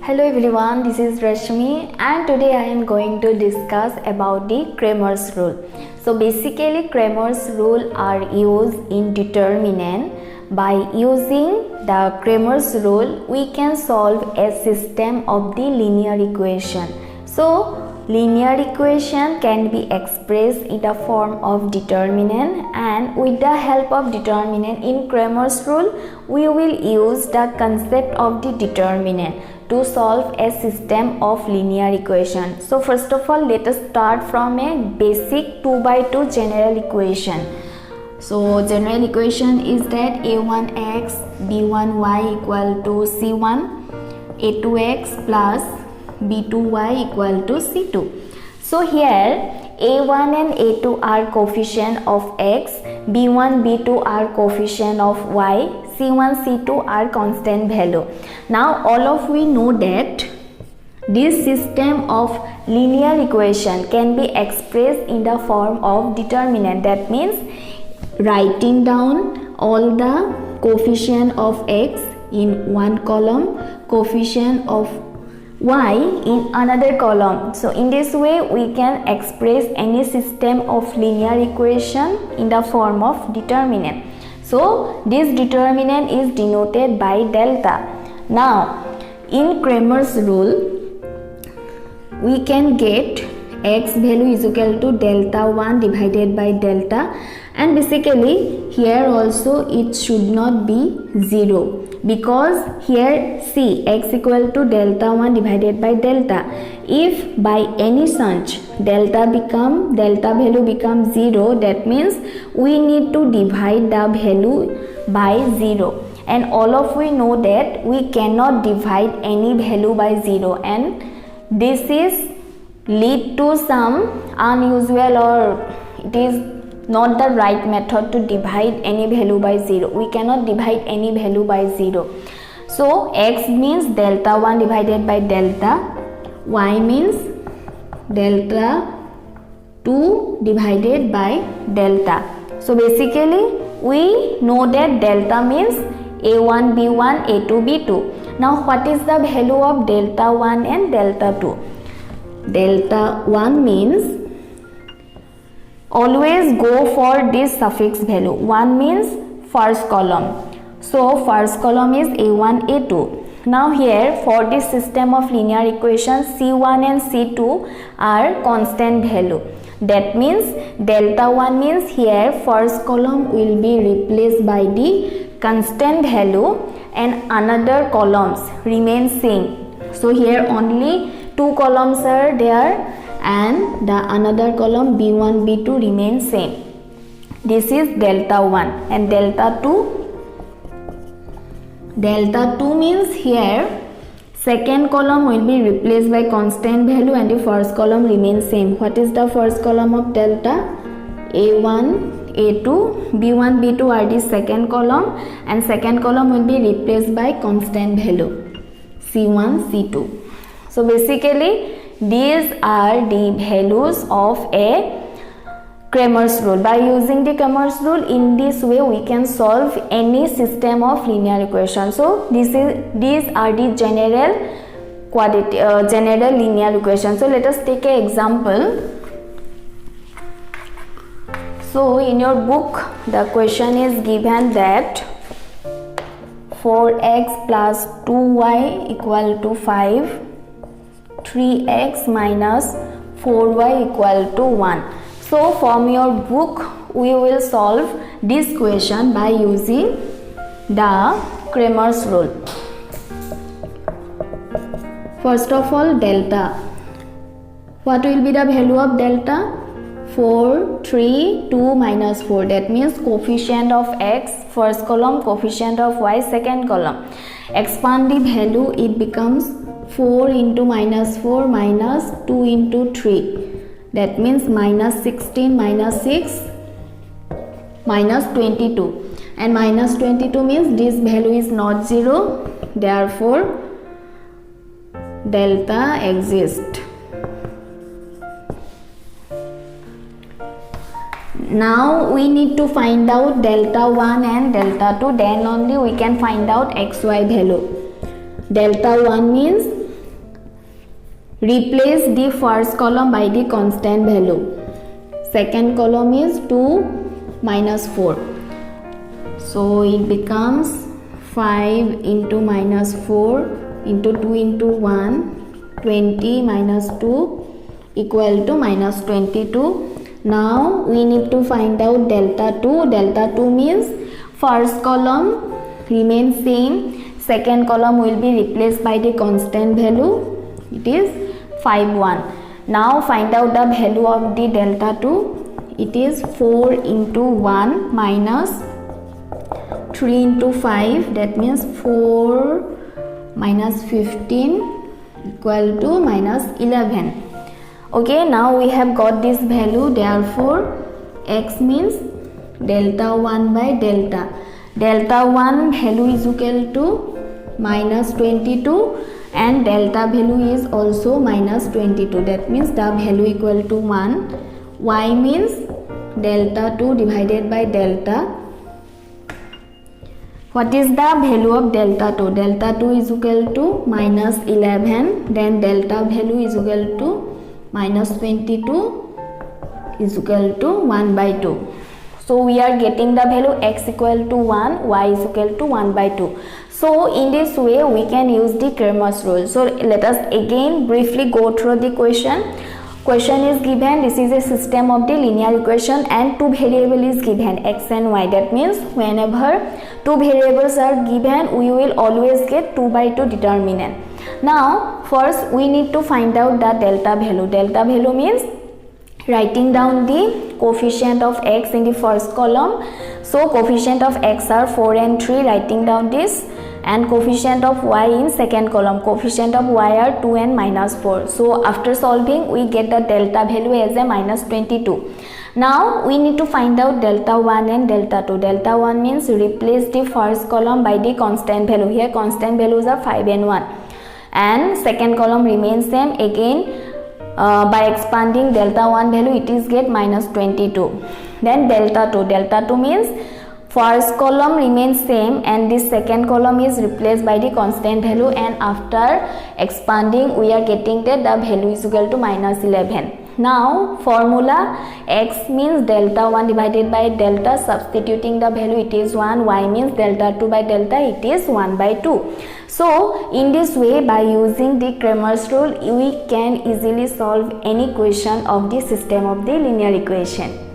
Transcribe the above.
Hello everyone, this is Rashmi and today I am going to discuss about the Cramer's rule. So basically Cramer's rule are used in determinant. By using the Cramer's rule, we can solve a system of the linear equation. So linear equation can be expressed in the form of determinant, and with the help of determinant in Cramer's rule, we will use the concept of the determinant to solve a system of linear equation. So first of all, let us start from a basic 2 by 2 general equation. So general equation is that a1x b1y equal to c1, a2x plus b2y equal to c2. So here a1 and a2 are coefficient of x, b1 b2 are coefficient of y, c1 c2 are constant value. Now all of we know that this system of linear equation can be expressed in the form of determinant. That means writing down all the coefficient of x in one column, coefficient of y in another column. So in this way we can express any system of linear equation in the form of determinant. So this determinant is denoted by delta. Now in Cramer's rule we can get x value is equal to delta 1 divided by delta, and basically here also it should not be 0, because here see x equal to delta 1 divided by delta. If by any chance delta value becomes 0, that means we need to divide the value by 0, and all of we know that we cannot divide any value by 0, and this is lead to some unusual, or it is not the right method to divide any value by 0. We cannot divide any value by 0. So x means delta 1 divided by delta, y means delta 2 divided by delta. So basically we know that delta means a1 b1 a2 b2. Now what is the value of delta 1 and delta 2? Delta 1 means always go for this suffix value. 1 means first column. So first column is a1 a2. Now here for this system of linear equation, c1 and c2 are constant value. That means delta 1 means here first column will be replaced by the constant value and another columns remain same. So here only 2 columns are there and the another column b1 b2 remains same. This is delta 1. And delta 2 means here second column will be replaced by constant value and the first column remains same. What is the first column of delta? a1 a2, b1 b2 are the second column, and second column will be replaced by constant value c1 c2. So basically these are the values of a Cramer's rule. By using the Cramer's rule, in this way we can solve any system of linear equation. So these are the general linear equation. So let us take an example. So in your book the question is given that 4x plus 2y equal to 5, 3x minus 4y equal to 1. So from your book we will solve this question by using the Cramer's rule. First of all, delta. What will be the value of delta? 4, 3, 2 minus 4. That means coefficient of x first column, coefficient of y second column. Expand the value, it becomes 4 into minus 4 minus 2 into 3. That means minus 16 minus 6 minus 22. And minus 22 means this value is not 0. Therefore, delta exists. Now we need to find out delta 1 and delta 2, then only we can find out xy value. Delta 1 means replace the first column by the constant value. Second column is 2 minus 4, so it becomes 5 into minus 4 into 2 into 1, 20 minus 2 equal to minus 22. Now we need to find out delta 2. Delta 2 means first column remains same, second column will be replaced by the constant value, it is 5 1. Now find out the value of the delta 2. It is 4 into 1 minus 3 into 5, that means 4 minus 15 equal to minus 11. Okay, now we have got this value, therefore x means delta 1 by delta. Delta 1 value is equal to minus 22 and delta value is also minus 22, that means the value equal to 1. Y means delta 2 divided by delta. What is the value of delta 2? Delta 2 is equal to minus 11, then delta value is equal to minus 22 is equal to 1 by 2. So we are getting the value x equal to 1, y is equal to 1 by 2. So in this way we can use the Cramer's rule. So let us again briefly go through the question. Question is given, this is a system of the linear equation and two variables is given, x and y. That means whenever two variables are given, we will always get 2 by 2 determinant. Now first we need to find out the delta value. Delta value means writing down the coefficient of x in the first column. So coefficient of x are 4 and 3, writing down this, and coefficient of y in second column. Coefficient of y are 2 and minus 4. So after solving we get the delta value as a minus 22. Now we need to find out delta 1 and delta 2. Delta 1 means replace the first column by the constant value. Here constant values are 5 and 1. And second column remains same. Again by expanding delta 1 value it is get minus 22. Then delta 2. Delta 2 means first column remains same and this second column is replaced by the constant value, and after expanding we are getting that the value is equal to minus 11. Now formula, x means delta 1 divided by delta, substituting the value it is 1, y means delta 2 by delta, it is 1 by 2. So in this way, by using the Cramer's rule we can easily solve any question of the system of the linear equation.